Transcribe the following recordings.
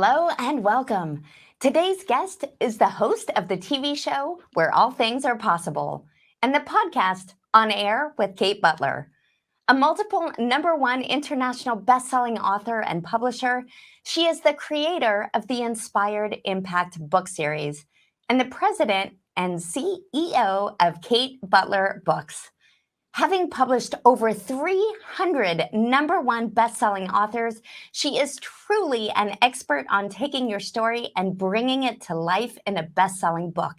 Hello and welcome. Today's guest is the host of the TV show Where All Things Are Possible and the podcast On Air with Kate Butler. A multiple #1 international best-selling author and publisher, she is the creator of the Inspired Impact book series and the president and CEO of Kate Butler Books. Having published over 300 #1 best-selling authors, she is truly an expert on taking your story and bringing it to life in a best-selling book.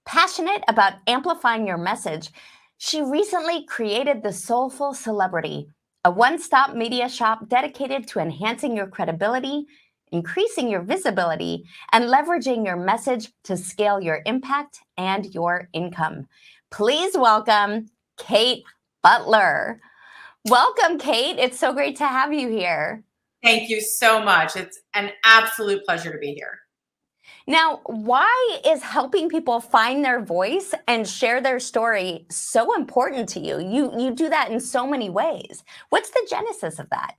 Passionate about amplifying your message, she recently created The Soulful Celebrity, a one-stop media shop dedicated to enhancing your credibility, increasing your visibility, and leveraging your message to scale your impact and your income. Please welcome Kate Butler. Welcome, Kate. It's so great to have you here. Thank you so much. It's an absolute pleasure to be here. Now, why is helping people find their voice and share their story so important to you? You do that in so many ways. What's the genesis of that?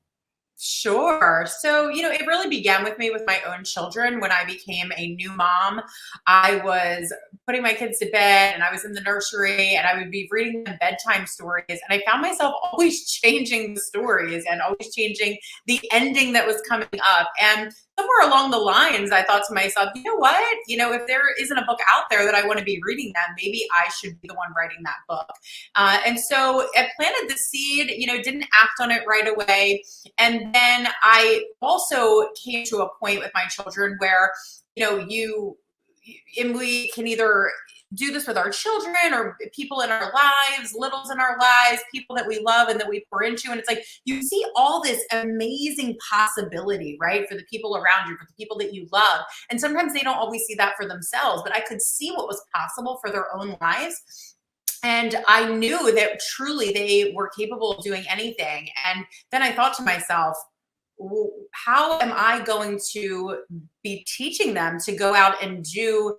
Sure. So, it really began with me with my own children. When I became a new mom, I was putting my kids to bed and I was in the nursery and I would be reading them bedtime stories. And I found myself always changing the stories and always changing the ending that was coming up. And somewhere along the lines, I thought to myself, you know what? If there isn't a book out there that I want to be reading them, maybe I should be the one writing that book. And so I planted the seed, didn't act on it right away. And then I also came to a point with my children where, and we can either do this with our children or people in our lives, littles in our lives, people that we love and that we pour into. And it's like, you see all this amazing possibility, right? For the people around you, for the people that you love. And sometimes they don't always see that for themselves, but I could see what was possible for their own lives. And I knew that truly they were capable of doing anything. And then I thought to myself, how am I going to be teaching them to go out and do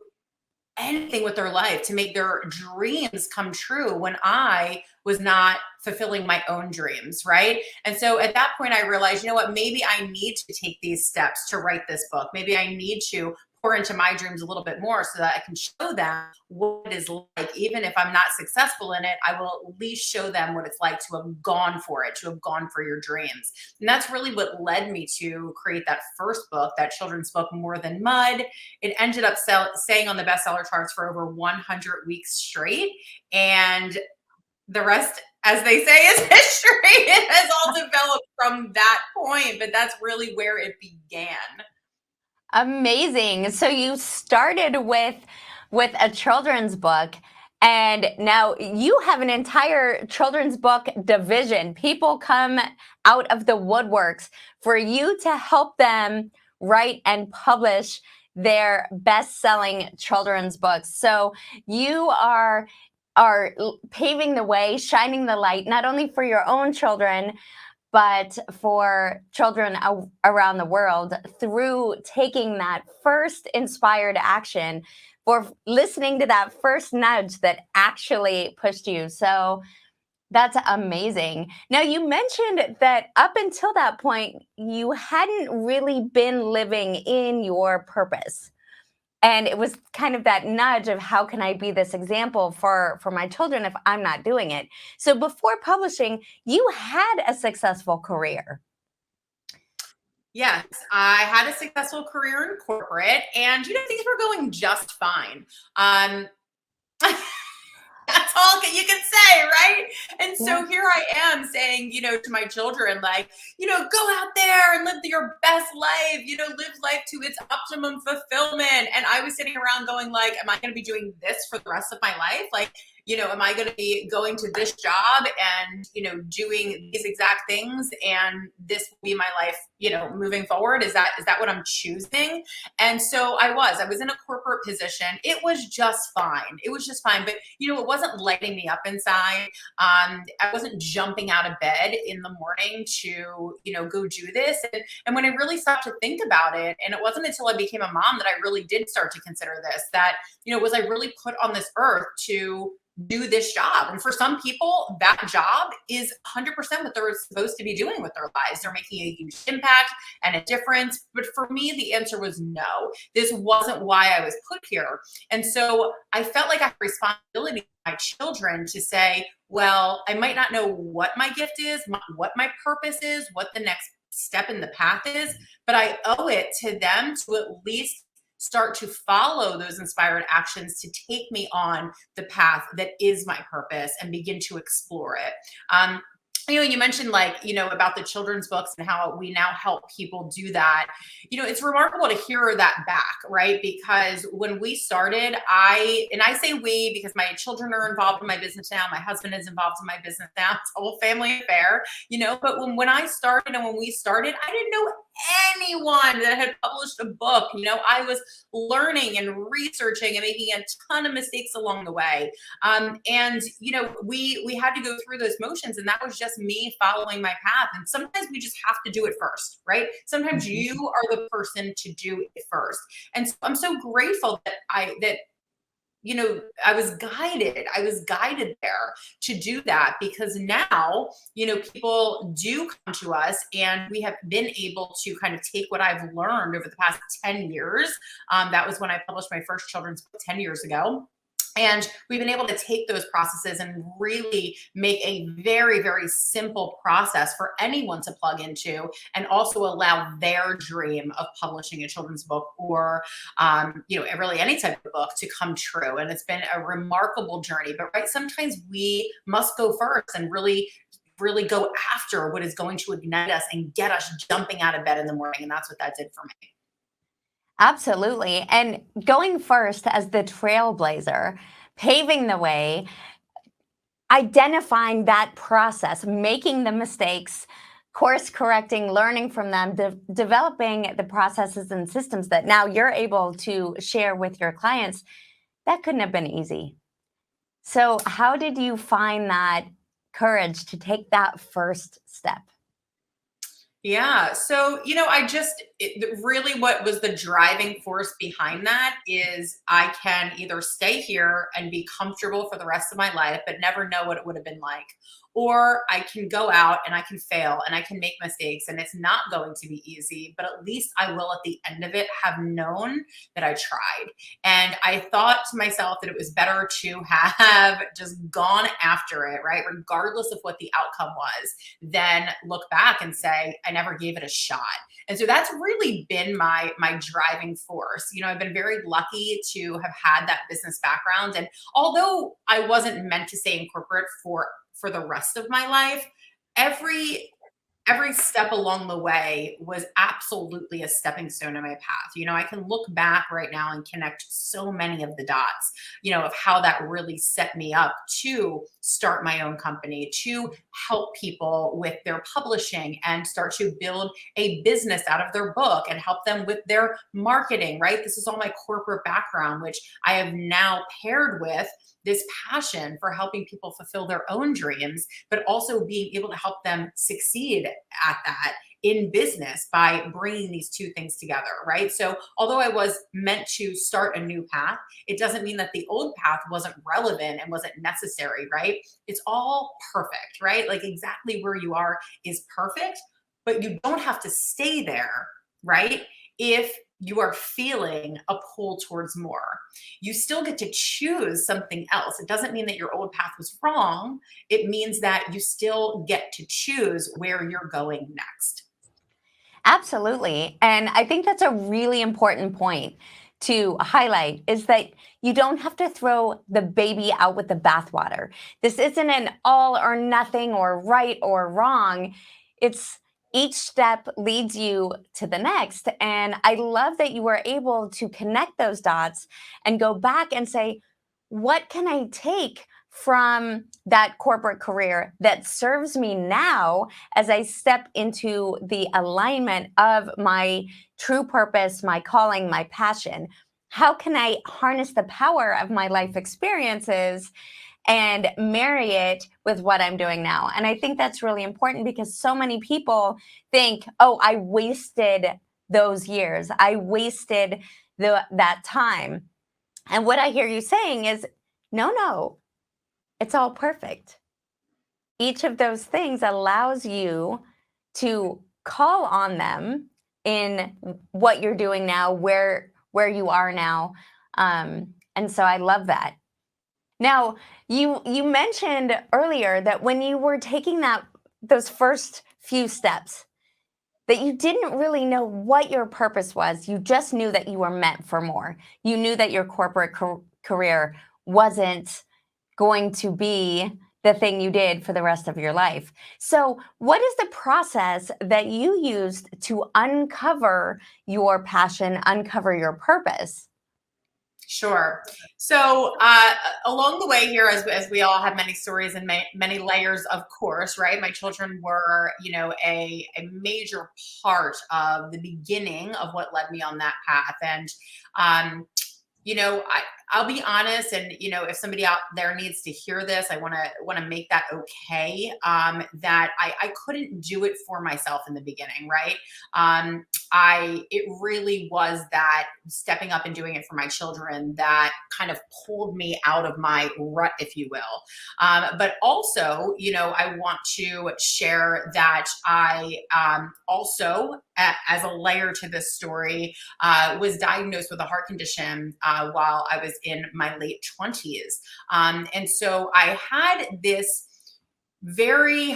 anything with their life, to make their dreams come true when I was not fulfilling my own dreams, right? And so at that point, I realized, maybe I need to take these steps to write this book. Maybe I need to pour into my dreams a little bit more so that I can show them what it is like. Even if I'm not successful in it, I will at least show them what it's like to have gone for it, to have gone for your dreams. And that's really what led me to create that first book, that children's book, More Than Mud. It ended up staying on the bestseller charts for over 100 weeks straight. And the rest, as they say, is history. It has all developed from that point, but that's really where it began. Amazing. So you started with a children's book, and now you have an entire children's book division. People come out of the woodworks for you to help them write and publish their best-selling children's books. So you are paving the way, shining the light, not only for your own children, but for children around the world through taking that first inspired action, for listening to that first nudge that actually pushed you. So that's amazing. Now, you mentioned that up until that point, you hadn't really been living in your purpose. And it was kind of that nudge of, how can I be this example for my children if I'm not doing it? So before publishing, you had a successful career. Yes, I had a successful career in corporate, and things were going just fine. That's all you can say, right? And so here I am saying, to my children, like, go out there and live your best life, live life to its optimum fulfillment. And I was sitting around going like, am I going to be doing this for the rest of my life? Like, am I going to be going to this job and, doing these exact things, and this will be my life, moving forward? Is that what I'm choosing? And so I was in a corporate position. It was just fine. But, it wasn't lighting me up inside. I wasn't jumping out of bed in the morning to, go do this. And when I really stopped to think about it, and it wasn't until I became a mom that I really did start to consider this, that, was I really put on this earth to do this job. And for some people, that job is 100% what they're supposed to be doing with their lives. They're making a huge impact and a difference. But for me, the answer was no. This wasn't why I was put here. And so I felt like I had a responsibility to my children to say, well, I might not know what my gift is, what my purpose is, what the next step in the path is, but I owe it to them to at least start to follow those inspired actions to take me on the path that is my purpose and begin to explore it. You mentioned about the children's books and how we now help people do that. It's remarkable to hear that back, right? Because when we started, I say we because my children are involved in my business now. My husband is involved in my business now. It's a whole family affair, but when I started and when we started, I didn't know anyone that had published a book. I was learning and researching and making a ton of mistakes along the way. We had to go through those motions, and that was just me following my path. And sometimes we just have to do it first, right? Sometimes you are the person to do it first. And so I'm so grateful that I was guided there to do that, because now, people do come to us, and we have been able to kind of take what I've learned over the past 10 years. That was when I published my first children's book 10 years ago. And we've been able to take those processes and really make a very, very simple process for anyone to plug into, and also allow their dream of publishing a children's book or, really any type of book to come true. And it's been a remarkable journey. But right, sometimes we must go first and really go after what is going to ignite us and get us jumping out of bed in the morning. And that's what that did for me. Absolutely. And going first as the trailblazer, paving the way, identifying that process, making the mistakes, course correcting, learning from them, developing the processes and systems that now you're able to share with your clients, that couldn't have been easy. So how did you find that courage to take that first step? Yeah. So, really what was the driving force behind that is I can either stay here and be comfortable for the rest of my life, but never know what it would have been like. Or I can go out and I can fail and I can make mistakes, and it's not going to be easy, but at least I will at the end of it have known that I tried. And I thought to myself that it was better to have just gone after it, right? Regardless of what the outcome was, than look back and say, I never gave it a shot. And so that's really been my driving force. I've been very lucky to have had that business background. And although I wasn't meant to stay in corporate for the rest of my life, every step along the way was absolutely a stepping stone in my path. I can look back right now and connect so many of the dots, of how that really set me up to start my own company, to help people with their publishing and start to build a business out of their book and help them with their marketing, right? This is all my corporate background, which I have now paired with this passion for helping people fulfill their own dreams, but also being able to help them succeed at that in business by bringing these two things together, right? So although I was meant to start a new path, it doesn't mean that the old path wasn't relevant and wasn't necessary, right? It's all perfect, right? Like exactly where you are is perfect, but you don't have to stay there, right? If you are feeling a pull towards more, you still get to choose something else. It doesn't mean that your old path was wrong. It means that you still get to choose where you're going next. Absolutely. And I think that's a really important point to highlight, is that you don't have to throw the baby out with the bathwater. This isn't an all or nothing or right or wrong. It's each step leads you to the next. And I love that you were able to connect those dots and go back and say, what can I take from that corporate career that serves me now as I step into the alignment of my true purpose, my calling, my passion? How can I harness the power of my life experiences and marry it with what I'm doing now? And I think that's really important, because so many people think, oh, I wasted those years. I wasted that time. And what I hear you saying is, no, It's all perfect. Each of those things allows you to call on them in what you're doing now, where you are now. And so I love that. Now, you mentioned earlier that when you were taking those first few steps, that you didn't really know what your purpose was. You just knew that you were meant for more. You knew that your corporate career wasn't going to be the thing you did for the rest of your life. So, what is the process that you used to uncover your passion, uncover your purpose? Sure. So along the way here, as we all have many stories and many layers, of course, right? My children were, a major part of the beginning of what led me on that path. And I'll be honest, and if somebody out there needs to hear this, I want to make that okay. That I couldn't do it for myself in the beginning, right? It really was that stepping up and doing it for my children that kind of pulled me out of my rut, if you will. But also, I want to share that I also, as a layer to this story, was diagnosed with a heart condition while I was in my late 20s. And so I had this very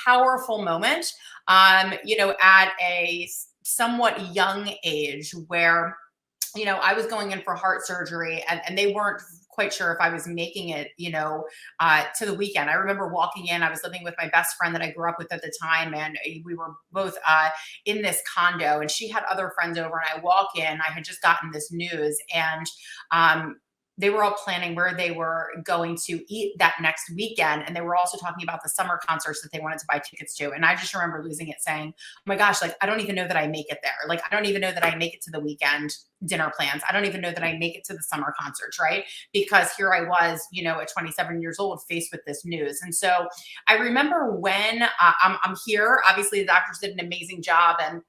powerful moment, at a somewhat young age where, I was going in for heart surgery and they weren't quite sure if I was making it, to the weekend. I remember walking in, I was living with my best friend that I grew up with at the time. And we were both in this condo and she had other friends over and I walk in, I had just gotten this news and, they were all planning where they were going to eat that next weekend. And they were also talking about the summer concerts that they wanted to buy tickets to. And I just remember losing it saying, oh my gosh, like, I don't even know that I make it there. Like, I don't even know that I make it to the weekend dinner plans. I don't even know that I make it to the summer concerts, right? Because here I was, at 27 years old, faced with this news. And so I remember when I'm here, obviously the doctors did an amazing job and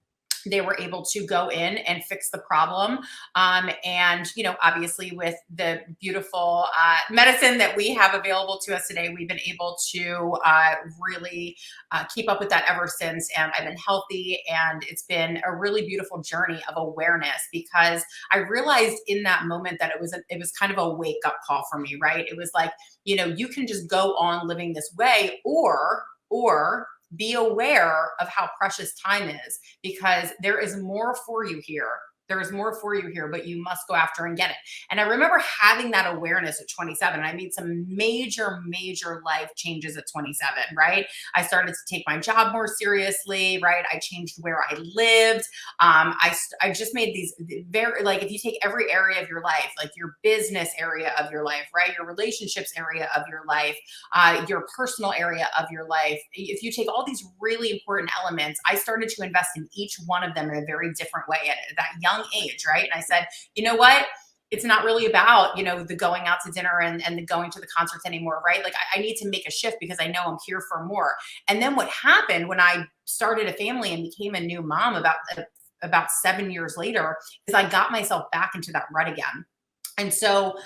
they were able to go in and fix the problem. And, obviously with the beautiful medicine that we have available to us today, we've been able to really keep up with that ever since. And I've been healthy and it's been a really beautiful journey of awareness because I realized in that moment that it was kind of a wake up call for me, right? It was like, you can just go on living this way or be aware of how precious time is because there is more for you here. There is more for you here, but you must go after and get it. And I remember having that awareness at 27. I made some major, major life changes at 27, right? I started to take my job more seriously, right? I changed where I lived. I just made these very, like, if you take every area of your life, like your business area of your life, right? Your relationships area of your life, your personal area of your life. If you take all these really important elements, I started to invest in each one of them in a very different way at that young age, right? And I said, you know what? It's not really about, the going out to dinner and the going to the concerts anymore, right? Like I need to make a shift because I know I'm here for more. And then what happened when I started a family and became a new mom about 7 years later is I got myself back into that rut again. And so,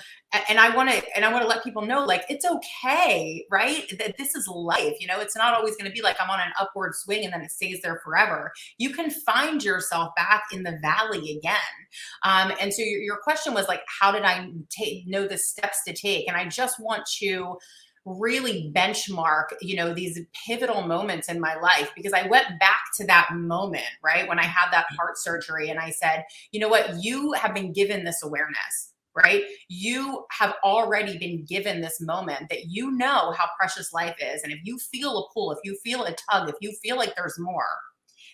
and I want to let people know, like, it's okay, right? That this is life. It's not always going to be like I'm on an upward swing and then it stays there forever. You can find yourself back in the valley again. And so your question was like, how did I know the steps to take? And I just want to really benchmark, these pivotal moments in my life because I went back to that moment, right? When I had that heart surgery and I said, you know what, you have been given this awareness. Right? You have already been given this moment that you know how precious life is. And if you feel a pull, if you feel a tug, if you feel like there's more,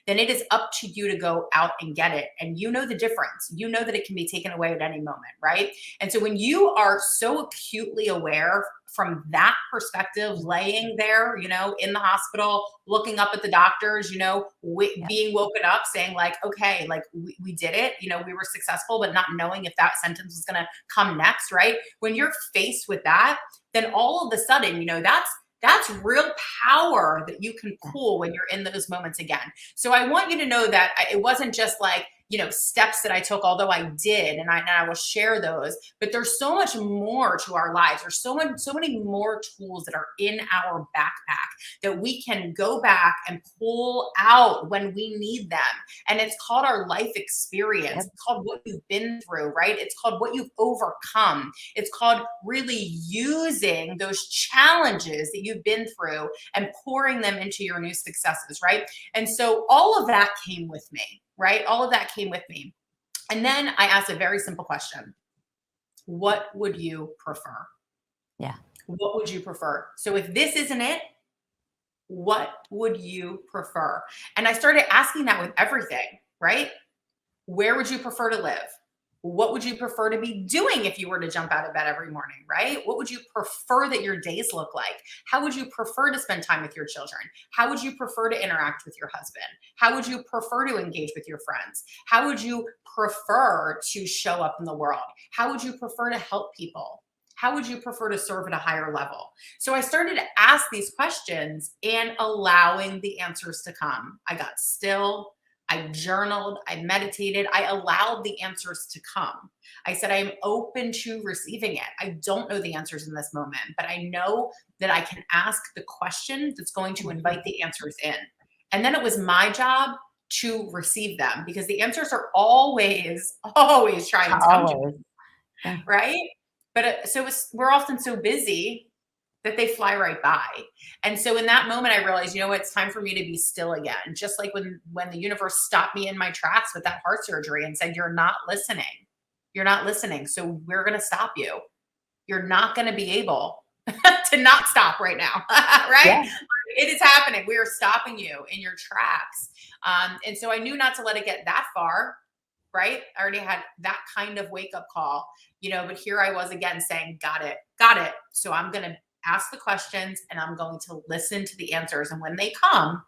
then it is up to you to go out and get it. And you know the difference. You know that it can be taken away at any moment, right? And so when you are so acutely aware from that perspective, laying there, in the hospital, looking up at the doctors, being woken up saying like, okay, like we did it, we were successful, but not knowing if that sentence was going to come next, right? When you're faced with that, then all of a sudden, that's real power that you can pull when you're in those moments again. So I want you to know that it wasn't just like, steps that I took, although I did, and I will share those. But there's so much more to our lives. There's so many more tools that are in our backpack that we can go back and pull out when we need them. And it's called our life experience. Yep. It's called what you've been through, right? It's called what you've overcome. It's called really using those challenges that you've been through and pouring them into your new successes, right? And so all of that came with me, right? All of that came with me. And then I asked a very simple question. What would you prefer? Yeah. What would you prefer? So if this isn't it, what would you prefer? And I started asking that with everything, right? Where would you prefer to live? What would you prefer to be doing if you were to jump out of bed every morning, right? What would you prefer that your days look like? How would you prefer to spend time with your children? How would you prefer to interact with your husband? How would you prefer to engage with your friends? How would you prefer to show up in the world? How would you prefer to help people? How would you prefer to serve at a higher level? So I started to ask these questions and allowing the answers to come. I got still. I journaled, I meditated, I allowed the answers to come. I said, I'm open to receiving it. I don't know the answers in this moment, but I know that I can ask the question that's going to invite the answers in. And then it was my job to receive them because the answers are always trying to come to me, Yeah. right? But we're often so busy that they fly right by. And so in that moment, I realized, it's time for me to be still again. Just like when the universe stopped me in my tracks with that heart surgery and said, you're not listening. You're not listening. So we're going to stop you. You're not going to be able to not stop right now. Right? Yeah. It is happening. We are stopping you in your tracks. And so I knew not to let it get that far. Right? I already had that kind of wake up call, but here I was again saying, got it. So I'm going to ask the questions and I'm going to listen to the answers. And when they come,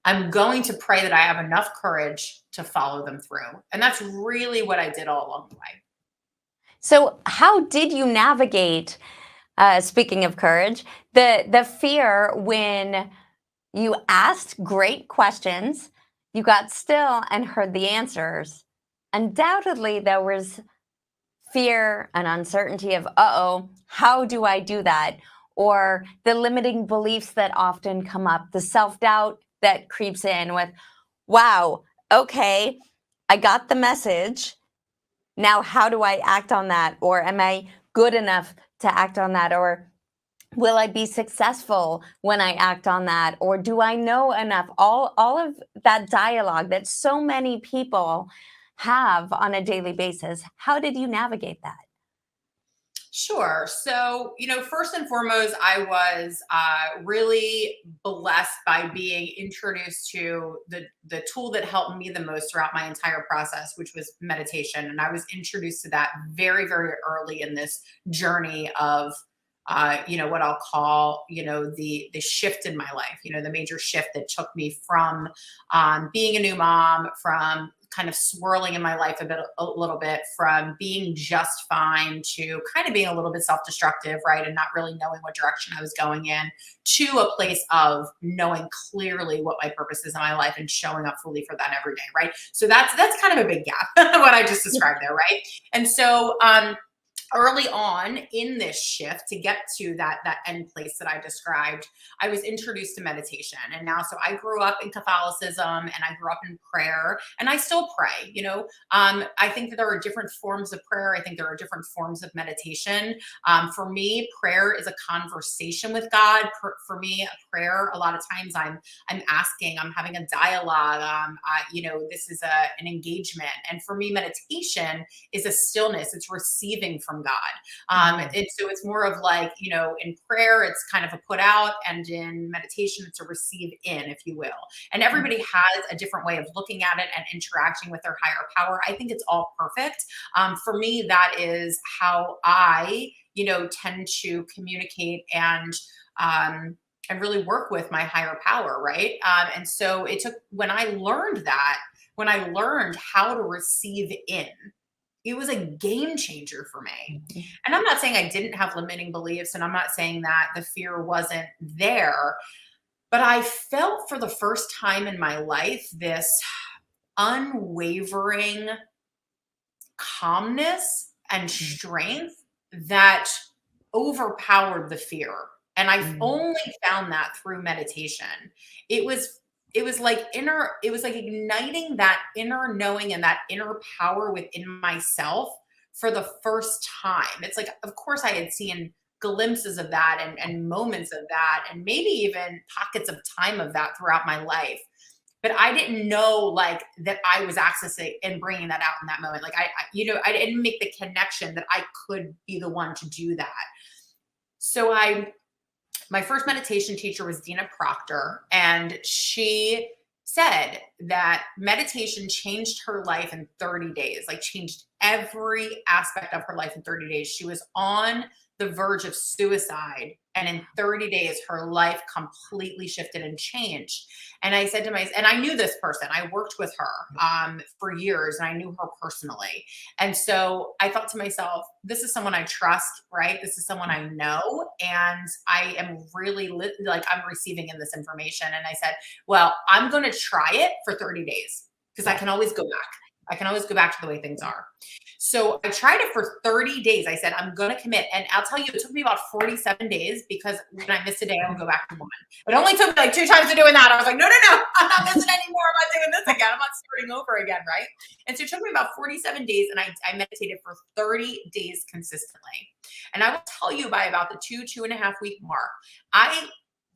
I'm going to pray that I have enough courage to follow them through. And that's really what I did all along the way. So how did you navigate, speaking of courage, the fear when you asked great questions, you got still and heard the answers? Undoubtedly, there was fear and uncertainty of, how do I do that? Or the limiting beliefs that often come up, the self-doubt that creeps in with, wow, okay, I got the message. Now, how do I act on that? Or am I good enough to act on that? Or will I be successful when I act on that? Or do I know enough? All of that dialogue that so many people have on a daily basis. How did you navigate that? Sure. So, first and foremost, I was really blessed by being introduced to the tool that helped me the most throughout my entire process, which was meditation. And I was introduced to that very, very early in this journey of, what I'll call, the shift in my life, the major shift that took me from being a new mom, from kind of swirling in my life a little bit, from being just fine to kind of being a little bit self-destructive, right? And not really knowing what direction I was going in, to a place of knowing clearly what my purpose is in my life and showing up fully for that every day, right? So that's kind of a big gap, what I just described there, right? And so early on in this shift to get to that end place that I described, I was introduced to meditation. And now, so I grew up in Catholicism and I grew up in prayer, and I still pray, I think that there are different forms of prayer. I think there are different forms of meditation. For me, prayer is a conversation with God. For me, a prayer, a lot of times I'm asking, I'm having a dialogue. This is an engagement. And for me, meditation is a stillness. It's receiving from God. So it's more of like, in prayer, it's kind of a put out, and in meditation, it's a receive in, if you will. And everybody has a different way of looking at it and interacting with their higher power. I think it's all perfect. For me, that is how I, tend to communicate and really work with my higher power, right? And so it took, when I learned how to receive in, it was a game changer for me. And I'm not saying I didn't have limiting beliefs, and I'm not saying that the fear wasn't there, but I felt for the first time in my life this unwavering calmness and strength that overpowered the fear. And I've only found that through meditation. It was like igniting that inner knowing and that inner power within myself for the first time. It's like, of course I had seen glimpses of that and moments of that, and maybe even pockets of time of that throughout my life. But I didn't know like that I was accessing and bringing that out in that moment. Like I didn't make the connection that I could be the one to do that. So my first meditation teacher was Dina Proctor, and she said that meditation changed her life in 30 days, like changed every aspect of her life in 30 days. She was on the verge of suicide, and in 30 days, her life completely shifted and changed. And I said to myself, and I knew this person, I worked with her for years, and I knew her personally. And so I thought to myself, this is someone I trust, right? This is someone I know, and I am really like I'm receiving in this information. And I said, well, I'm going to try it for 30 days because I can always go back. I can always go back to the way things are. So I tried it for 30 days. I said, I'm going to commit. And I'll tell you, it took me about 47 days because when I missed a day, I would go back to one. It only took me like 2 times to doing that. I was like, no, I'm not missing anymore. I'm not doing this again. I'm not starting over again, right? And so it took me about 47 days, and I meditated for 30 days consistently. And I will tell you, by about the 2.5 week mark, I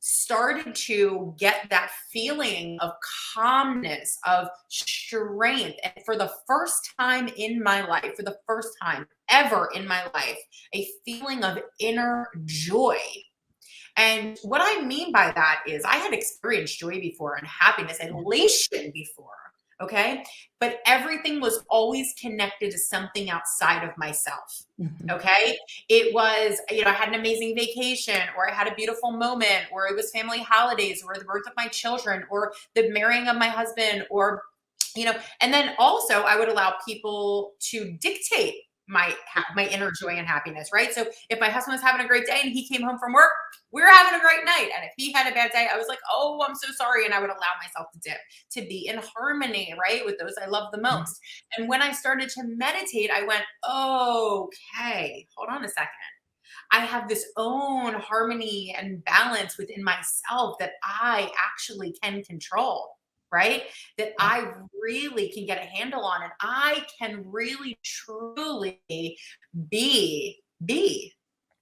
started to get that feeling of calmness, of strength. And for the first time in my life, for the first time ever in my life, a feeling of inner joy. And what I mean by that is I had experienced joy before and happiness and elation before. Okay. But everything was always connected to something outside of myself. Okay. It was, I had an amazing vacation, or I had a beautiful moment, or it was family holidays, or the birth of my children, or the marrying of my husband, or, and then also I would allow people to dictate my inner joy and happiness. Right. So if my husband was having a great day and he came home from work, we were having a great night. And if he had a bad day, I was like, oh, I'm so sorry. And I would allow myself to dip, to be in harmony, right, with those I love the most. And when I started to meditate, I went, okay, hold on a second. I have this own harmony and balance within myself that I actually can control, right? That I really can get a handle on, and I can really, truly be.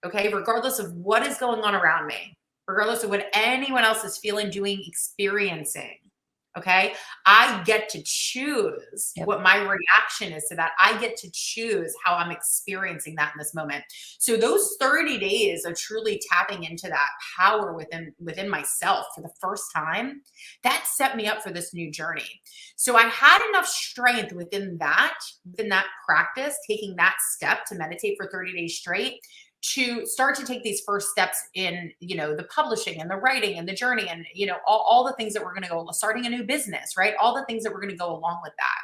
Okay, regardless of what is going on around me, regardless of what anyone else is feeling, doing, experiencing. Okay, I get to choose what my reaction is to that. I get to choose how I'm experiencing that in this moment. So those 30 days of truly tapping into that power within myself for the first time, that set me up for this new journey. So I had enough strength within that practice, taking that step to meditate for 30 days straight, to start to take these first steps in, the publishing and the writing and the journey and, all the things that we're going to go, starting a new business, right? All the things that we're going to go along with that.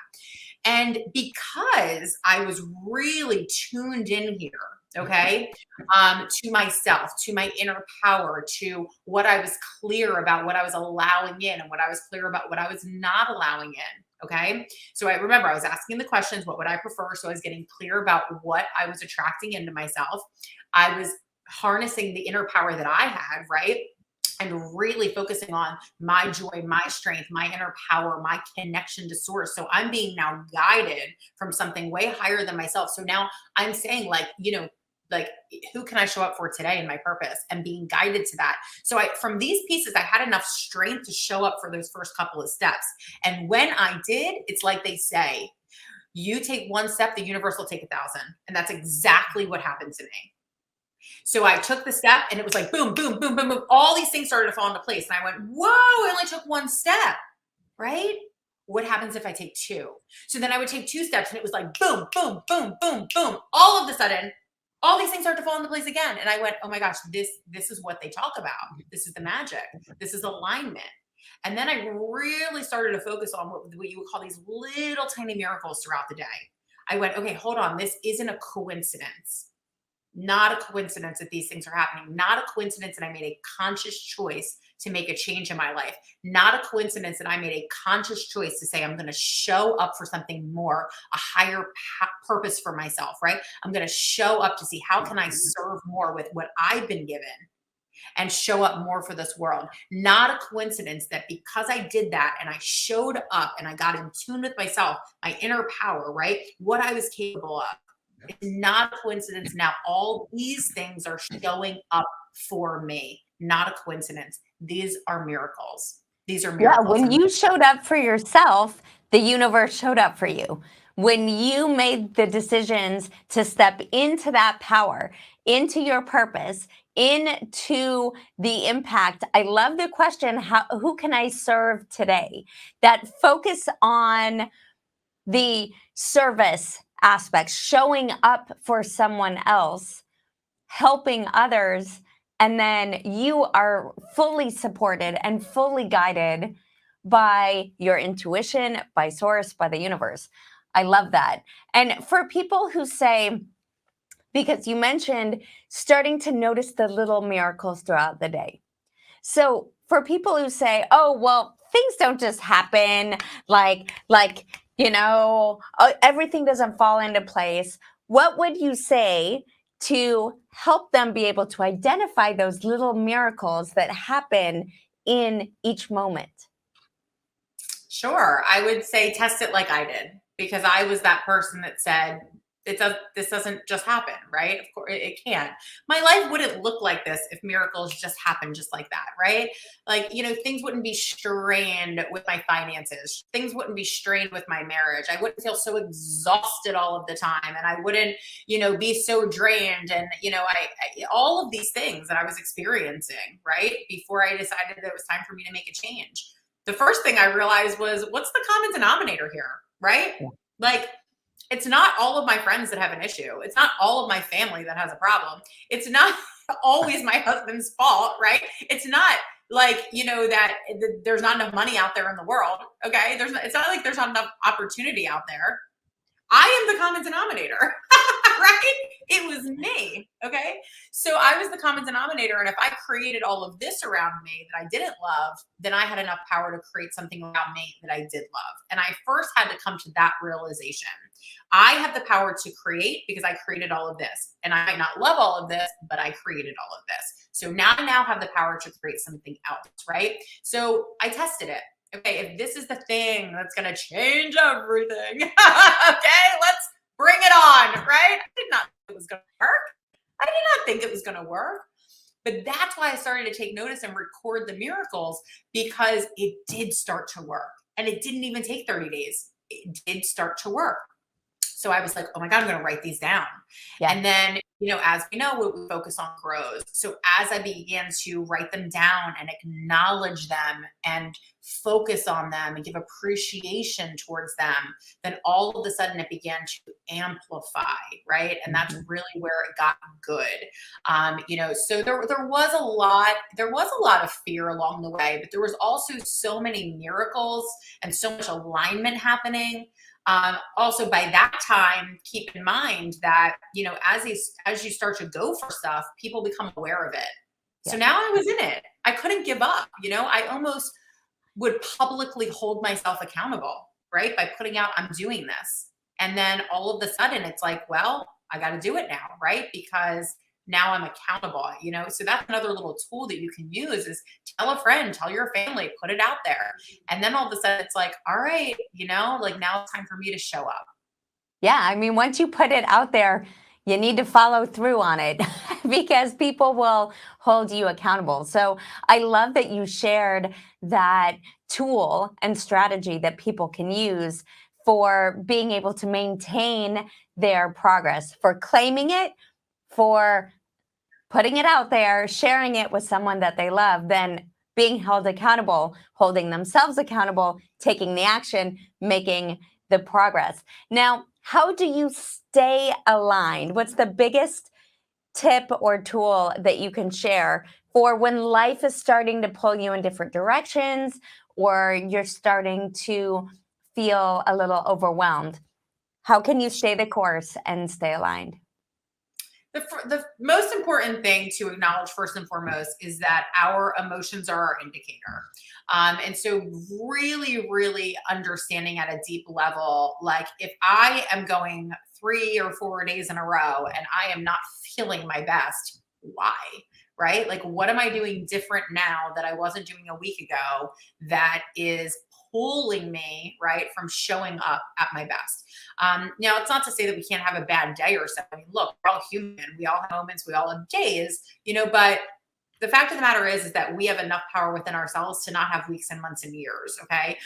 And because I was really tuned in here, okay, to myself, to my inner power, to what I was clear about, what I was allowing in, and what I was clear about, what I was not allowing in. Okay. So I remember I was asking the questions, what would I prefer? So I was getting clear about what I was attracting into myself. I was harnessing the inner power that I had, right? And really focusing on my joy, my strength, my inner power, my connection to source. So I'm being now guided from something way higher than myself. So now I'm saying like, who can I show up for today in my purpose, and being guided to that. So from these pieces, I had enough strength to show up for those first couple of steps. And when I did, it's like they say, you take one step, the universe will take 1,000. And that's exactly what happened to me. So I took the step, and it was like, boom, boom, boom, boom, boom. All these things started to fall into place. And I went, whoa, I only took one step, right? What happens if I take 2? So then I would take 2 steps, and it was like, boom, boom, boom, boom, boom. All of a sudden, all these things start to fall into place again. And I went, oh my gosh, this is what they talk about. This is the magic. This is alignment. And then I really started to focus on what you would call these little tiny miracles throughout the day. I went, okay, hold on. This isn't a coincidence. Not a coincidence that these things are happening. Not a coincidence that I made a conscious choice to make a change in my life. Not a coincidence that I made a conscious choice to say, I'm going to show up for something more, a higher purpose for myself, right? I'm going to show up to see how can I serve more with what I've been given and show up more for this world. Not a coincidence that because I did that and I showed up and I got in tune with myself, my inner power, right? What I was capable of. It's not a coincidence. Now all these things are showing up for me. Not a coincidence. These are miracles. These are Yeah, miracles. when you showed up for yourself, the universe showed up for you. When you made the decisions to step into that power, into your purpose, into the impact. I love the question, who can I serve today? That focus on the service aspect, showing up for someone else, helping others, and then you are fully supported and fully guided by your intuition, by source, by the universe. I love that. And for people who say, because you mentioned starting to notice the little miracles throughout the day. So for people who say, "Oh, well, things don't just happen like everything doesn't fall into place." What would you say to help them be able to identify those little miracles that happen in each moment? Sure. I would say test it like I did because I was that person that said, this doesn't just happen, right? Of course it can't. My life wouldn't look like this if miracles just happened just like that, right? Like, things wouldn't be strained with my finances. Things wouldn't be strained with my marriage. I wouldn't feel so exhausted all of the time. And I wouldn't, be so drained. And, all of these things that I was experiencing, right? Before I decided that it was time for me to make a change. The first thing I realized was, what's the common denominator here, right? Yeah. Like, it's not all of my friends that have an issue. It's not all of my family that has a problem. It's not always my husband's fault, right? It's not like, that there's not enough money out there in the world. Okay. It's not like there's not enough opportunity out there. I am the common denominator, right? It was me. Okay. So I was the common denominator. And if I created all of this around me that I didn't love, then I had enough power to create something around me that I did love. And I first had to come to that realization. I have the power to create because I created all of this. And I might not love all of this, but I created all of this. So now I have the power to create something else, right? So I tested it. Okay, if this is the thing that's going to change everything, okay, let's bring it on, right? I did not think it was going to work. I did not think it was going to work. But that's why I started to take notice and record the miracles, because it did start to work. And it didn't even take 30 days. It did start to work. So I was like, oh my God, I'm going to write these down. Yeah. And then, as we know, what we focus on grows. So as I began to write them down and acknowledge them and focus on them and give appreciation towards them, then all of a sudden it began to amplify, right? And that's really where it got good. So there was a lot of fear along the way, but there was also so many miracles and so much alignment happening. Also, by that time, keep in mind that, as you start to go for stuff, people become aware of it. Yeah. So now I was in it. I couldn't give up. I almost would publicly hold myself accountable, right? By putting out, I'm doing this. And then all of a sudden it's like, well, I got to do it now, right? Because now I'm accountable, so that's another little tool that you can use is tell a friend, tell your family, put it out there. And then all of a sudden it's like, all right, like now it's time for me to show up. Yeah. I mean, once you put it out there, you need to follow through on it because people will hold you accountable. So I love that you shared that tool and strategy that people can use for being able to maintain their progress, for claiming it, for putting it out there, sharing it with someone that they love, then being held accountable, holding themselves accountable, taking the action, making the progress. Now, how do you stay aligned? What's the biggest tip or tool that you can share for when life is starting to pull you in different directions or you're starting to feel a little overwhelmed? How can you stay the course and stay aligned? The most important thing to acknowledge first and foremost is that our emotions are our indicator. And so really, really understanding at a deep level, like if I am going 3 or 4 days in a row and I am not feeling my best, why? Right? Like, what am I doing different now that I wasn't doing a week ago that is pulling me right from showing up at my best? Now, it's not to say that we can't have a bad day or so. I mean, look, we're all human. We all have moments. We all have days, but the fact of the matter is that we have enough power within ourselves to not have weeks and months and years. Okay.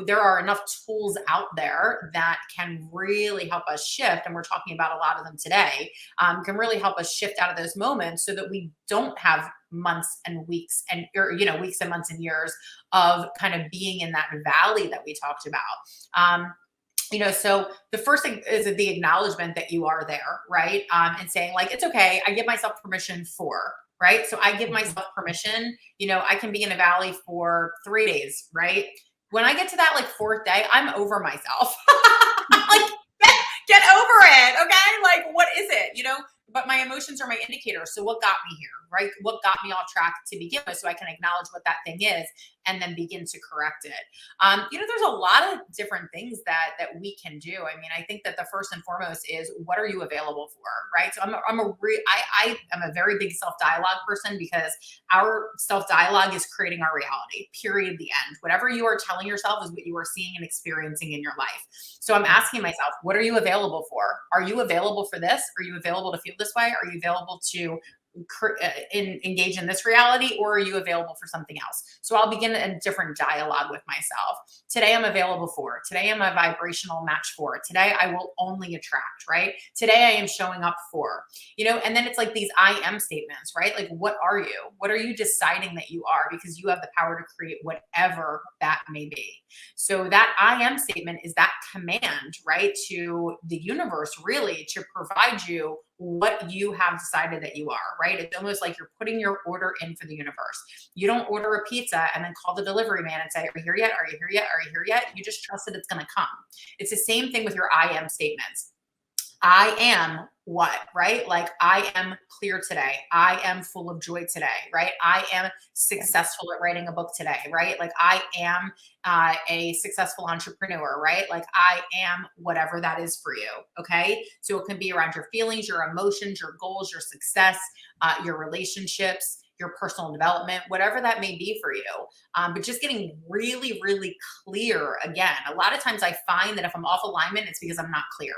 There are enough tools out there that can really help us shift. And we're talking about a lot of them today, can really help us shift out of those moments so that we don't have months and weeks and, weeks and months and years of kind of being in that valley that we talked about. So the first thing is the acknowledgement that you are there, right? And saying like, it's okay. I give myself permission for, right? So I give myself permission, I can be in a valley for 3 days, right? When I get to that like fourth day, I'm over myself. Like, get over it. Okay. Like, what is it? But my emotions are my indicator. So what got me here, right? What got me off track to begin with, so I can acknowledge what that thing is and then begin to correct it. There's a lot of different things that we can do. I mean, I think that the first and foremost is, what are you available for, right? So I am a very big self-dialogue person, because our self-dialogue is creating our reality, period, the end. Whatever you are telling yourself is what you are seeing and experiencing in your life. So I'm asking myself, what are you available for? Are you available for this? Are you available to feel this way? Are you available to engage in this reality, or are you available for something else? So I'll begin a different dialogue with myself. Today I'm available for. Today I'm a vibrational match for. Today I will only attract, right? Today I am showing up for, and then it's like these I am statements, right? Like, what are you? What are you deciding that you are? Because you have the power to create whatever that may be. So that I am statement is that command, right, to the universe, really, to provide you what you have decided that you are, right? It's almost like you're putting your order in for the universe. You don't order a pizza and then call the delivery man and say, are you here yet? Are you here yet? Are you here yet? You just trust that it's going to come. It's the same thing with your I am statements. I am what, right? Like, I am clear today. I am full of joy today, right? I am successful at writing a book today, right? Like, I am a successful entrepreneur, right? Like, I am whatever that is for you. Okay. So it can be around your feelings, your emotions, your goals, your success, your relationships, your personal development, whatever that may be for you. But just getting really, really clear. Again, a lot of times I find that if I'm off alignment, it's because I'm not clear.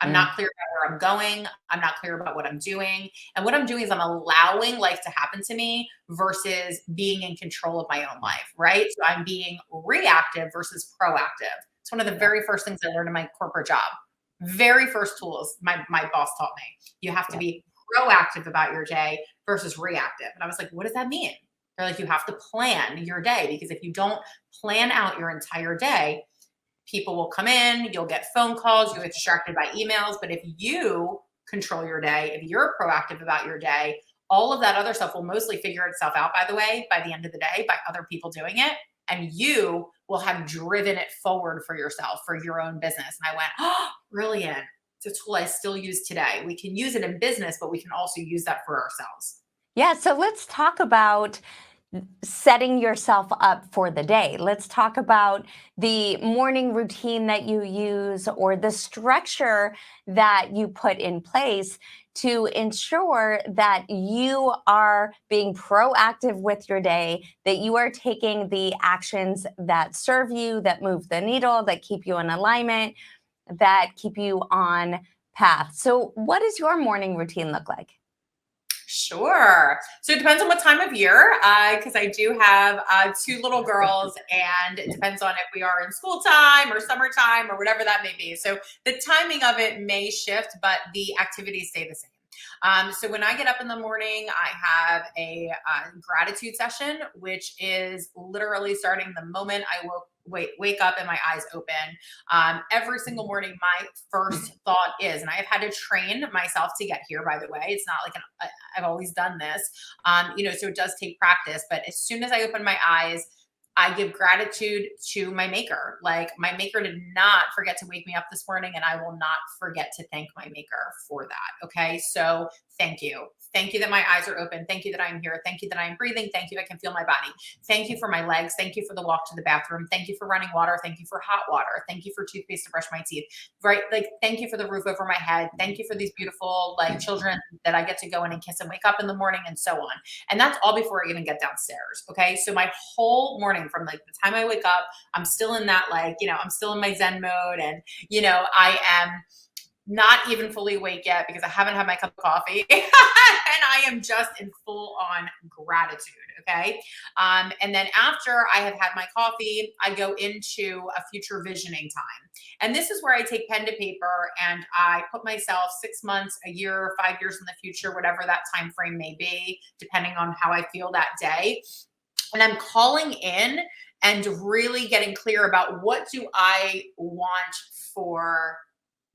I'm not clear about where I'm going. I'm not clear about what I'm doing. And what I'm doing is I'm allowing life to happen to me versus being in control of my own life, right? So I'm being reactive versus proactive. It's one of the very first things I learned in my corporate job. Very first tools my boss taught me. You have to be proactive about your day versus reactive. And I was like, what does that mean? They're like, you have to plan your day, because if you don't plan out your entire day, people will come in, you'll get phone calls, you'll get distracted by emails. But if you control your day, if you're proactive about your day, all of that other stuff will mostly figure itself out, by the way, by the end of the day, by other people doing it. And you will have driven it forward for yourself, for your own business. And I went, oh, brilliant. It's a tool I still use today. We can use it in business, but we can also use that for ourselves. Yeah, so let's talk about setting yourself up for the day. Let's talk about the morning routine that you use, or the structure that you put in place to ensure that you are being proactive with your day, that you are taking the actions that serve you, that move the needle, that keep you in alignment, that keep you on path. So what does your morning routine look like? Sure. So it depends on what time of year, because I do have 2 little girls, and it depends on if we are in school time or summertime or whatever that may be. So the timing of it may shift, but the activities stay the same. So when I get up in the morning, I have a gratitude session, which is literally starting the moment I wake up and my eyes open. Every single morning, my first thought is, and I have had to train myself to get here, by the way. It's not like I've always done this, so it does take practice. But as soon as I open my eyes, I give gratitude to my maker. Like my maker did not forget to wake me up this morning, and I will not forget to thank my maker for that. Okay. So thank you. Thank you that my eyes are open. Thank you that I'm here. Thank you that I'm breathing. Thank you I can feel my body. Thank you for my legs. Thank you for the walk to the bathroom. Thank you for running water. Thank you for hot water. Thank you for toothpaste to brush my teeth. Right? Like, thank you for the roof over my head. Thank you for these beautiful like children that I get to go in and kiss and wake up in the morning, and so on. And that's all before I even get downstairs. Okay. So my whole morning from like the time I wake up, I'm still in that, like, I'm still in my Zen mode. And, I am not even fully awake yet because I haven't had my cup of coffee. And I am just in full on gratitude. Okay. And then after I have had my coffee, I go into a future visioning time. And this is where I take pen to paper and I put myself 6 months, a year, 5 years in the future, whatever that time frame may be, depending on how I feel that day. And I'm calling in and really getting clear about what do I want for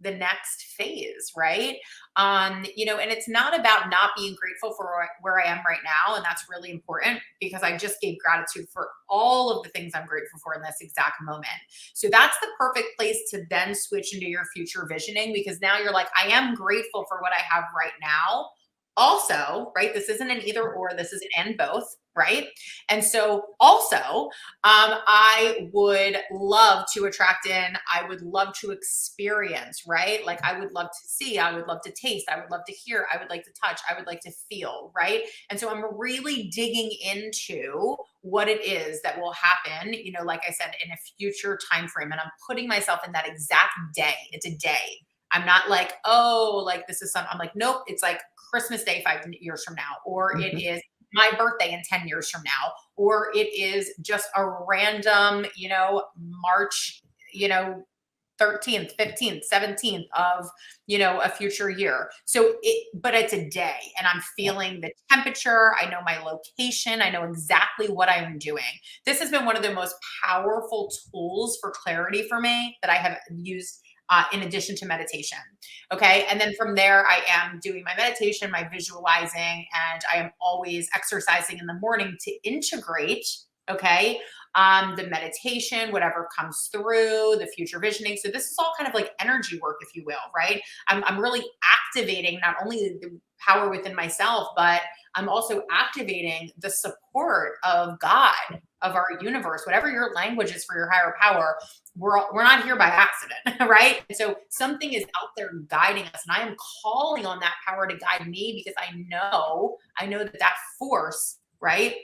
the next phase, right? And it's not about not being grateful for where I am right now. And that's really important because I just gave gratitude for all of the things I'm grateful for in this exact moment. So that's the perfect place to then switch into your future visioning, because now you're like, I am grateful for what I have right now. Also, right? This isn't an either or, this is an and both, right? And so also, I would love to attract in, I would love to experience, right? Like I would love to see, I would love to taste, I would love to hear, I would like to touch, I would like to feel, right? And so I'm really digging into what it is that will happen, like I said, in a future time frame. And I'm putting myself in that exact day. It's a day. I'm not like, oh, like this is something. I'm like, nope, it's like Christmas Day 5 years from now, or it is my birthday in 10 years from now, or it is just a random, March, 13th, 15th, 17th of, a future year. But it's a day and I'm feeling the temperature. I know my location. I know exactly what I'm doing. This has been one of the most powerful tools for clarity for me that I have used in addition to meditation. Okay. And then from there, I am doing my meditation, my visualizing, and I am always exercising in the morning to integrate. Okay. The meditation, whatever comes through, the future visioning. So this is all kind of like energy work, if you will, right? I'm really activating not only the power within myself, but I'm also activating the support of God, of our universe, whatever your language is for your higher power. We're not here by accident, right? And so something is out there guiding us, and I am calling on that power to guide me because I know that force, right,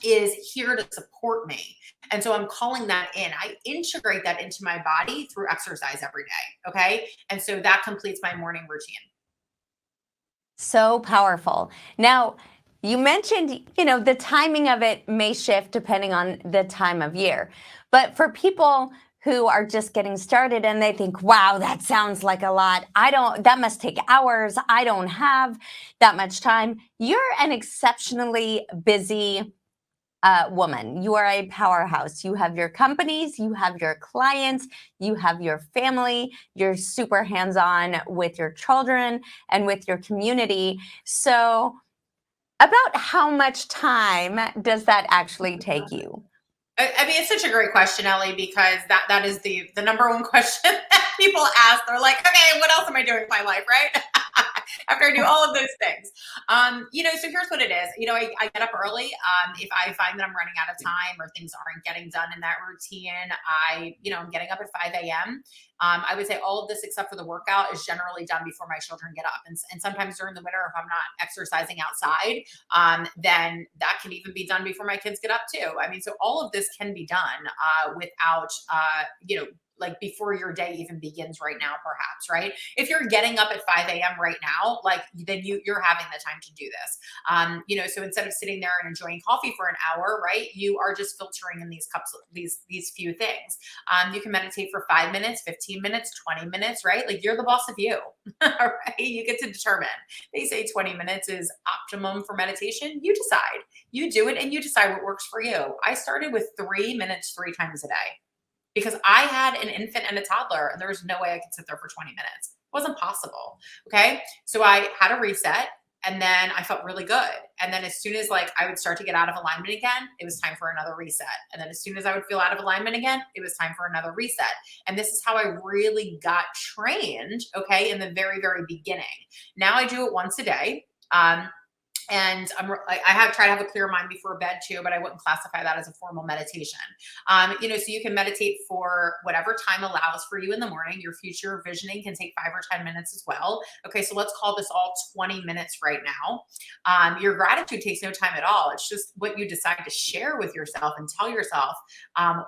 is here to support me. And so I'm calling that in. I integrate that into my body through exercise every day. Okay. And so that completes my morning routine. So powerful. Now, you mentioned, the timing of it may shift depending on the time of year. But for people who are just getting started and they think, wow, that sounds like a lot. That must take hours. I don't have that much time. You're an exceptionally busy woman. You are a powerhouse. You have your companies, you have your clients, you have your family. You're super hands-on with your children and with your community. So, about how much time does that actually take you? I mean, it's such a great question, Ellie, because that is the number one question that people ask. They're like, okay, what else am I doing with my life, right? After I do all of those things. So here's what it is. I get up early. If I find that I'm running out of time or things aren't getting done in that routine, I'm getting up at 5 a.m. I would say all of this except for the workout is generally done before my children get up. And sometimes during the winter, if I'm not exercising outside, then that can even be done before my kids get up too. I mean, so all of this can be done without, like before your day even begins right now, perhaps, right? If you're getting up at 5 a.m. right now, like then you're having the time to do this. So instead of sitting there and enjoying coffee for an hour, right, you are just filtering in these cups, these few things. You can meditate for 5 minutes, 15 minutes, 20 minutes, right? Like you're the boss of you, all right? You get to determine. They say 20 minutes is optimum for meditation. You decide. You do it and you decide what works for you. I started with 3 minutes 3 times a day, because I had an infant and a toddler and there was no way I could sit there for 20 minutes. It wasn't possible. Okay. So I had a reset And then I felt really good. And then as soon as like I would start to get out of alignment again, it was time for another reset. And then as soon as I would feel out of alignment again, it was time for another reset. And this is how I really got trained, okay, in the very, very beginning. Now I do it once a day. And I have tried to have a clear mind before bed too, but I wouldn't classify that as a formal meditation. So you can meditate for whatever time allows for you in the morning. Your future visioning can take 5 or 10 minutes as well. Okay, so let's call this all 20 minutes right now. Your gratitude takes no time at all. It's just what you decide to share with yourself and tell yourself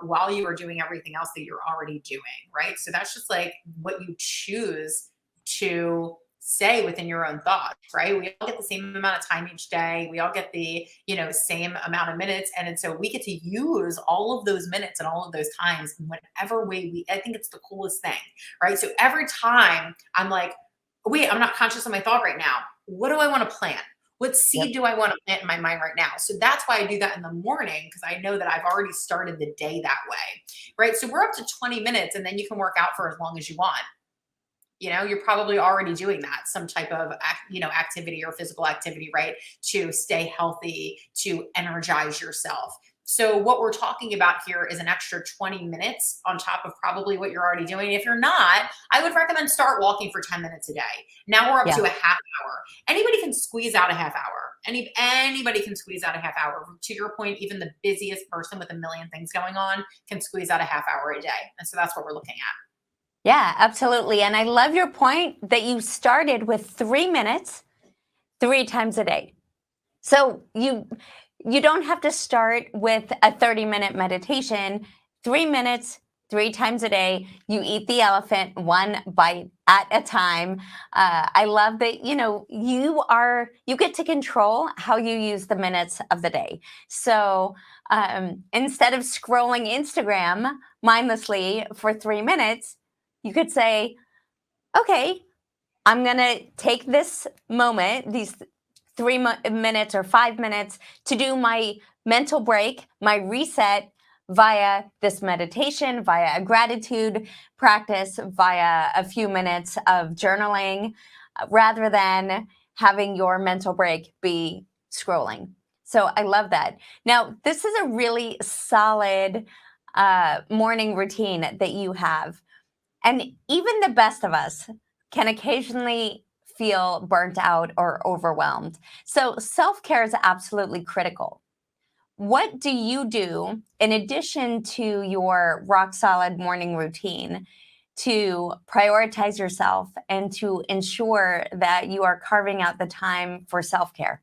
while you are doing everything else that you're already doing, right? So that's just like what you choose to say within your own thoughts, right? We all get the same amount of time each day. We all get the, same amount of minutes. And so we get to use all of those minutes and all of those times in whatever way I think it's the coolest thing, right? So every time I'm like, wait, I'm not conscious of my thought right now. What do I want to plant? What seed do I want to plant in my mind right now? So that's why I do that in the morning, because I know that I've already started the day that way, right? So we're up to 20 minutes and then you can work out for as long as you want. You're probably already doing that, some type of, activity or physical activity, right? To stay healthy, to energize yourself. So what we're talking about here is an extra 20 minutes on top of probably what you're already doing. If you're not, I would recommend start walking for 10 minutes a day. Now we're up to a half hour. Anybody can squeeze out a half hour. Anybody can squeeze out a half hour. To your point, even the busiest person with a million things going on can squeeze out a half hour a day. And so that's what we're looking at. Yeah, absolutely. And I love your point that you started with 3 minutes 3 times a day. So you don't have to start with a 30-minute meditation. 3 minutes 3 times a day. You eat the elephant one bite at a time. I love that, you get to control how you use the minutes of the day. So instead of scrolling Instagram mindlessly for 3 minutes, you could say, okay, I'm going to take this moment, these 3 minutes or 5 minutes, to do my mental break, my reset via this meditation, via a gratitude practice, via a few minutes of journaling, rather than having your mental break be scrolling. So I love that. Now, this is a really solid morning routine that you have. And even the best of us can occasionally feel burnt out or overwhelmed. So self-care is absolutely critical. What do you do in addition to your rock solid morning routine to prioritize yourself and to ensure that you are carving out the time for self-care?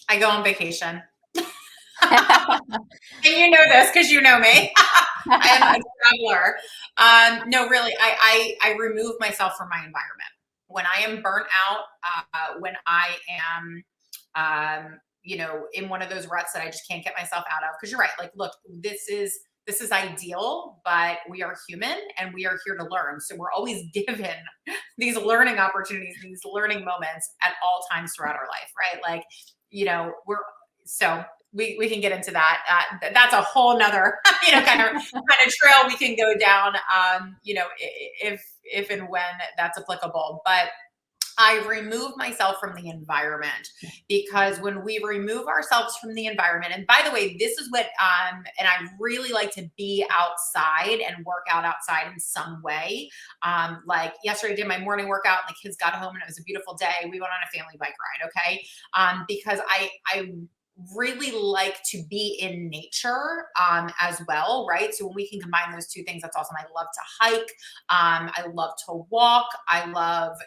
I go on vacation. And you know this because you know me. I am a traveler. No, really, I remove myself from my environment. When I am burnt out, when I am, in one of those ruts that I just can't get myself out of. Because you're right. Like, look, this is ideal, but we are human and we are here to learn. So we're always given these learning opportunities, these learning moments at all times throughout our life, right? Like, we can get into that. That's a whole nother, kind of trail we can go down, if and when that's applicable. But I remove myself from the environment, because when we remove ourselves from the environment, and by the way, this is what, and I really like to be outside and work out outside in some way. Like yesterday I did my morning workout and the kids got home and it was a beautiful day. We went on a family bike ride. Okay. Because I really like to be in nature as well, right? So when we can combine those two things, that's awesome. I love to hike. I love to walk. I love,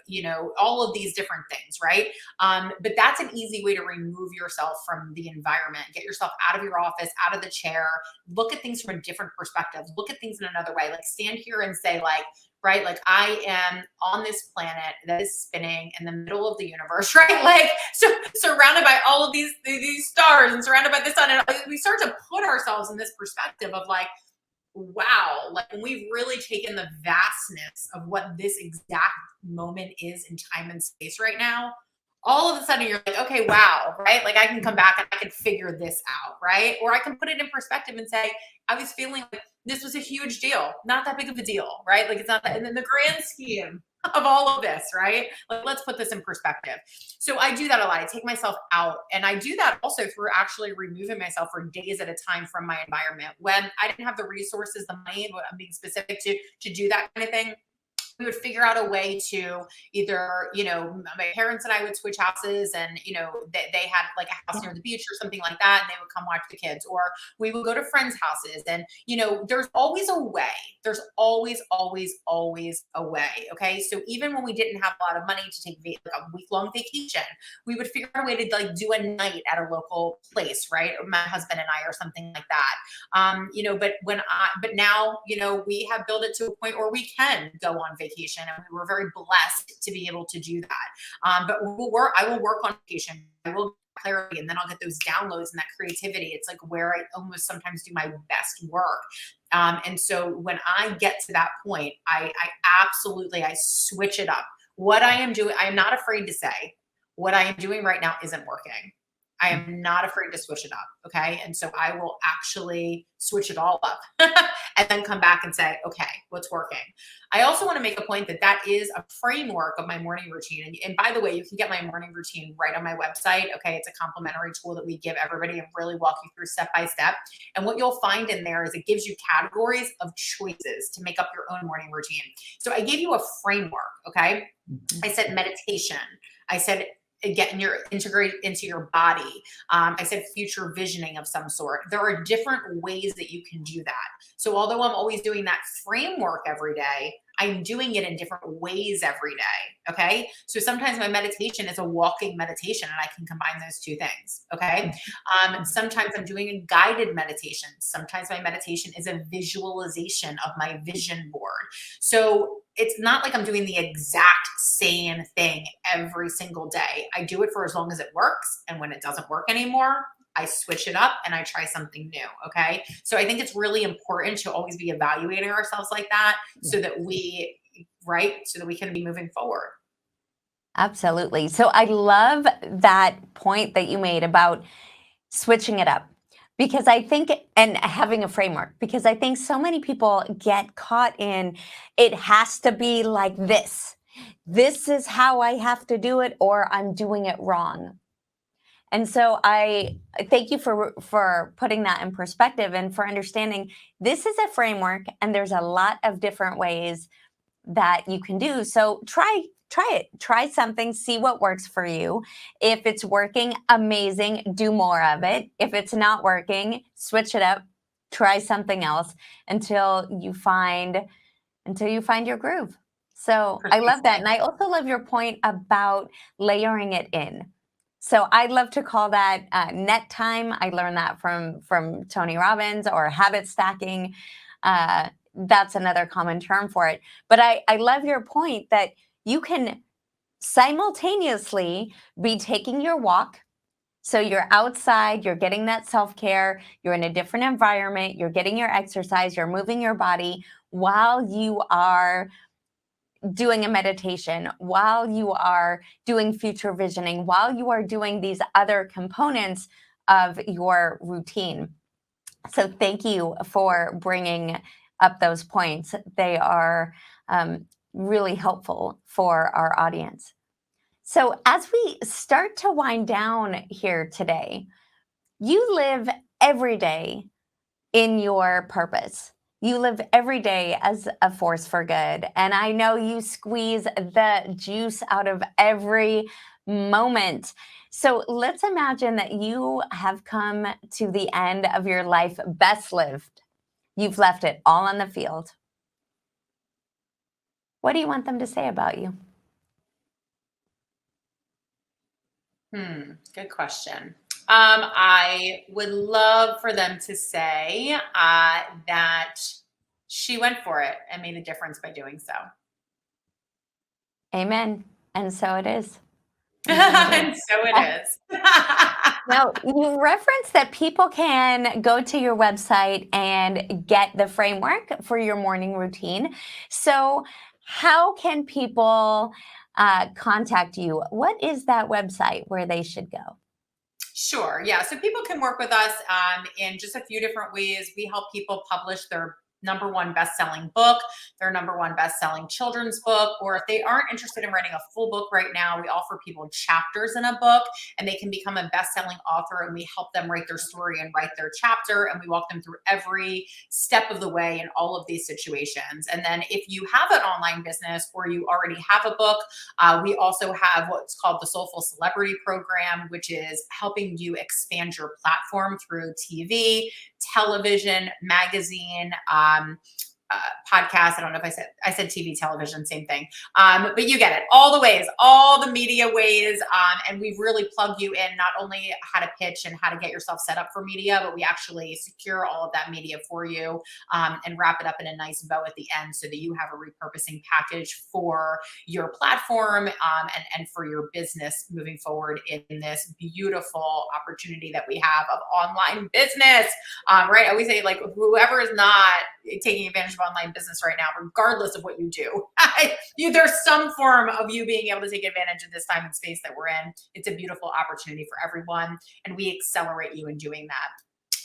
all of these different things, right? But that's an easy way to remove yourself from the environment. Get yourself out of your office, out of the chair. Look at things from a different perspective. Look at things in another way. Like stand here and say like, right? Like I am on this planet that is spinning in the middle of the universe, right? Like so surrounded by all of these stars and surrounded by the sun. And we start to put ourselves in this perspective of like, wow, like when we've really taken the vastness of what this exact moment is in time and space right now, all of a sudden you're like, okay, wow, right? Like I can come back and I can figure this out, right? Or I can put it in perspective and say, I was feeling like this was a huge deal, not that big of a deal, right? Like it's not that, and in the grand scheme of all of this, right? Like, let's put this in perspective. So I do that a lot. I take myself out, and I do that also through actually removing myself for days at a time from my environment. When I didn't have the resources, the money, what I'm being specific to do that kind of thing, we would figure out a way to either, my parents and I would switch houses, and, they had like a house near the beach or something like that. And they would come watch the kids, or we would go to friends' houses. And, there's always a way. There's always, always, always a way. Okay. So even when we didn't have a lot of money to take like a week-long vacation, we would figure out a way to like do a night at a local place, right? Or my husband and I, or something like that. But now, we have built it to a point where we can go on vacation, and we were very blessed to be able to do that. But I will work on vacation. I will get clarity, and then I'll get those downloads and that creativity. It's like where I almost sometimes do my best work. And so when I get to that point, I absolutely, I switch it up. What I am doing, I'm not afraid to say what I am doing right now isn't working. I am not afraid to switch it up. Okay. And so I will actually switch it all up and then come back and say, okay, what's working? I also want to make a point that is a framework of my morning routine. And by the way, you can get my morning routine right on my website. Okay. It's a complimentary tool that we give everybody and really walk you through step by step. And what you'll find in there is it gives you categories of choices to make up your own morning routine. So I gave you a framework. Okay. I said meditation. I said integrate into your body. I said future visioning of some sort. There are different ways that you can do that. So although I'm always doing that framework every day, I'm doing it in different ways every day. Okay. So sometimes my meditation is a walking meditation, and I can combine those two things. Okay. Sometimes I'm doing a guided meditation. Sometimes my meditation is a visualization of my vision board. So it's not like I'm doing the exact same thing every single day. I do it for as long as it works. And when it doesn't work anymore, I switch it up and I try something new. Okay. So I think it's really important to always be evaluating ourselves like that, so that we can be moving forward. Absolutely. So I love that point that you made about switching it up, because I think, and having a framework, because I think so many people get caught in, it has to be like this. This is how I have to do it, or I'm doing it wrong. And so I thank you for putting that in perspective, and for understanding this is a framework, and there's a lot of different ways that you can do. So try it. Try something, see what works for you. If it's working, amazing, do more of it. If it's not working, switch it up, try something else until you find your groove. So I love that. And I also love your point about layering it in. So I love to call that net time. I learned that from Tony Robbins, or habit stacking. That's another common term for it. But I love your point that you can simultaneously be taking your walk. So you're outside, you're getting that self-care, you're in a different environment, you're getting your exercise, you're moving your body while you are doing a meditation, while you are doing future visioning, while you are doing these other components of your routine. So thank you for bringing up those points. They are really helpful for our audience. So as we start to wind down here today, you live every day in your purpose. You live every day as a force for good. And I know you squeeze the juice out of every moment. So let's imagine that you have come to the end of your life best lived. You've left it all on the field. What do you want them to say about you? Good question. I would love for them to say that she went for it and made a difference by doing so. Amen. And so it is. And so it is. Now, you referenced that people can go to your website and get the framework for your morning routine. So how can people contact you? What is that website where they should go? Sure. Yeah. So people can work with us in just a few different ways. We help people publish their number one best-selling book, their number one best-selling children's book, or if they aren't interested in writing a full book right now, we offer people chapters in a book, and they can become a best-selling author, and we help them write their story and write their chapter, and we walk them through every step of the way in all of these situations. And then if you have an online business or you already have a book, we also have what's called the Soulful Celebrity Program, which is helping you expand your platform through TV, television, magazine, podcast. I don't know if I said TV, television, same thing. But you get it. All the ways, all the media ways. And we really plug you in not only how to pitch and how to get yourself set up for media, but we actually secure all of that media for you and wrap it up in a nice bow at the end so that you have a repurposing package for your platform and for your business moving forward in this beautiful opportunity that we have of online business. Right? I always say, like, whoever is not taking advantage of online business right now, regardless of what you do, there's some form of you being able to take advantage of this time and space that we're in. It's a beautiful opportunity for everyone, and we accelerate you in doing that.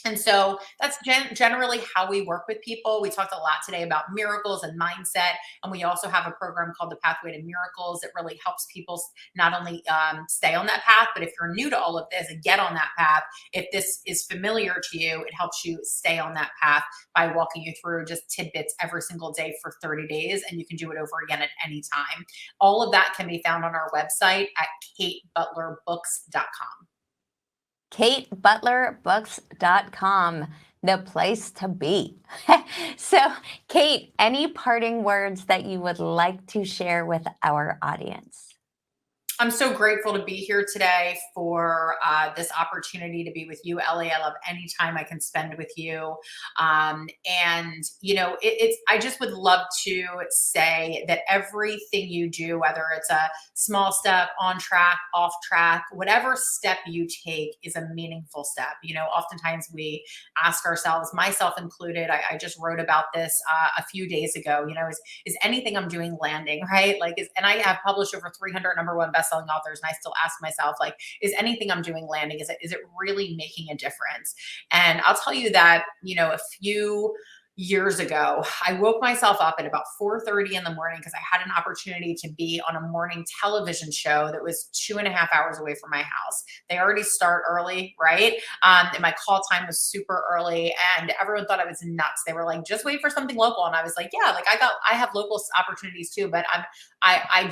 And so that's generally how we work with people. We talked a lot today about miracles and mindset. And we also have a program called the Pathway to Miracles that really helps people not only stay on that path, but if you're new to all of this and get on that path, if this is familiar to you, it helps you stay on that path by walking you through just tidbits every single day for 30 days. And you can do it over again at any time. All of that can be found on our website at katebutlerbooks.com. katebutlerbooks.com, the place to be. So, Kate, any parting words that you would like to share with our audience? I'm so grateful to be here today for this opportunity to be with you, Ellie. I love any time I can spend with you. And, you know, I just would love to say that everything you do, whether it's a small step, on track, off track, whatever step you take is a meaningful step. You know, oftentimes we ask ourselves, myself included, I just wrote about this a few days ago, you know, is anything I'm doing landing, right? Like, and I have published over 300 number one best-selling authors, and I still ask myself, like, is anything I'm doing landing? Is it really making a difference? And I'll tell you that, you know, a few years ago, I woke myself up at about 4:30 in the morning because I had an opportunity to be on a morning television show that was 2.5 hours away from my house. They already start early, right? And my call time was super early, and everyone thought I was nuts. They were like, just wait for something local. And I was like, yeah, like I have local opportunities too, but I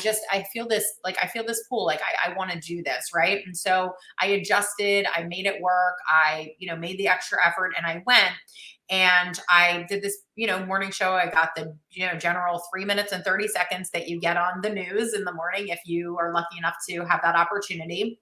feel this pull, like I want to do this, right? And so I adjusted, I made it work. I, you know, made the extra effort, and I went. And I did this, you know, morning show. I got the, you know, general 3 minutes and 30 seconds that you get on the news in the morning if you are lucky enough to have that opportunity.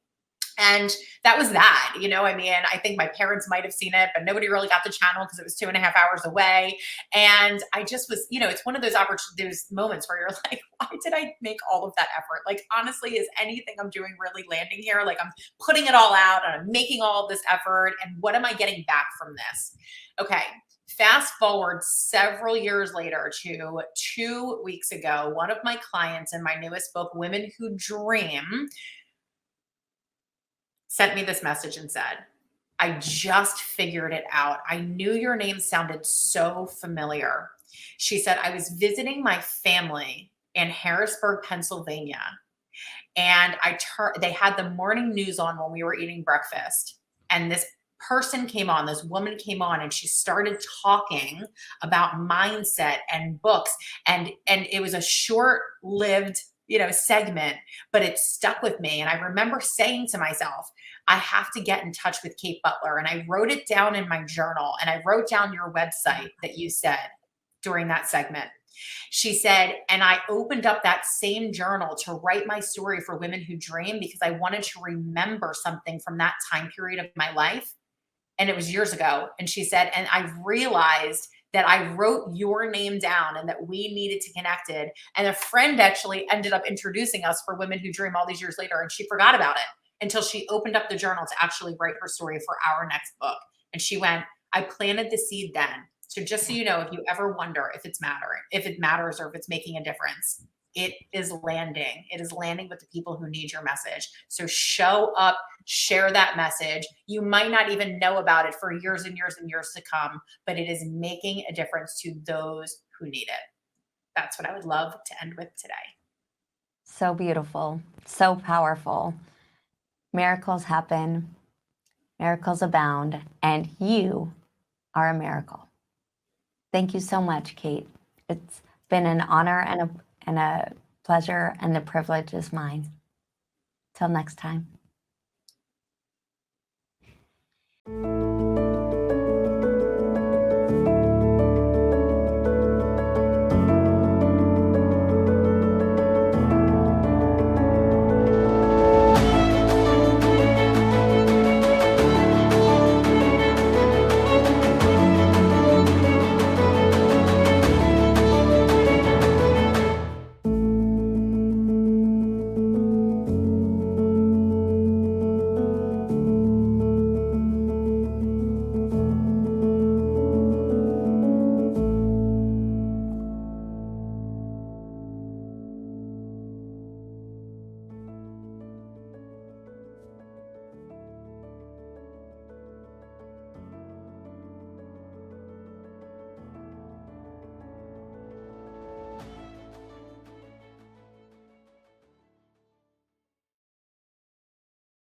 And that was that, you know, I mean, I think my parents might have seen it, but nobody really got the channel because it was 2.5 hours away. And I just was, you know, it's one of those those moments where you're like, why did I make all of that effort? Like, honestly, is anything I'm doing really landing here? Like, I'm putting it all out and I'm making all of this effort. And what am I getting back from this? Okay. Fast forward several years later to 2 weeks ago, one of my clients in my newest book, Women Who Dream, sent me this message and said, I just figured it out. I knew your name sounded so familiar. She said, I was visiting my family in Harrisburg, Pennsylvania, and they had the morning news on when we were eating breakfast. And this woman came on, and she started talking about mindset and books. And it was a short-lived, you know, segment, but it stuck with me. And I remember saying to myself, I have to get in touch with Kate Butler. And I wrote it down in my journal, and I wrote down your website that you said during that segment. She said, and I opened up that same journal to write my story for Women Who Dream because I wanted to remember something from that time period of my life. And it was years ago. And she said, and I realized that I wrote your name down and that we needed to connect it. And a friend actually ended up introducing us for Women Who Dream all these years later. And she forgot about it until she opened up the journal to actually write her story for our next book. And she went, I planted the seed then. So just so you know, if you ever wonder if it matters or if it's making a difference, it is landing. It is landing with the people who need your message. So show up, share that message. You might not even know about it for years and years and years to come, but it is making a difference to those who need it. That's what I would love to end with today. So beautiful, so powerful. Miracles happen, miracles abound, and you are a miracle. Thank you so much, Kate. It's been an honor and a pleasure, and the privilege is mine. Till next time.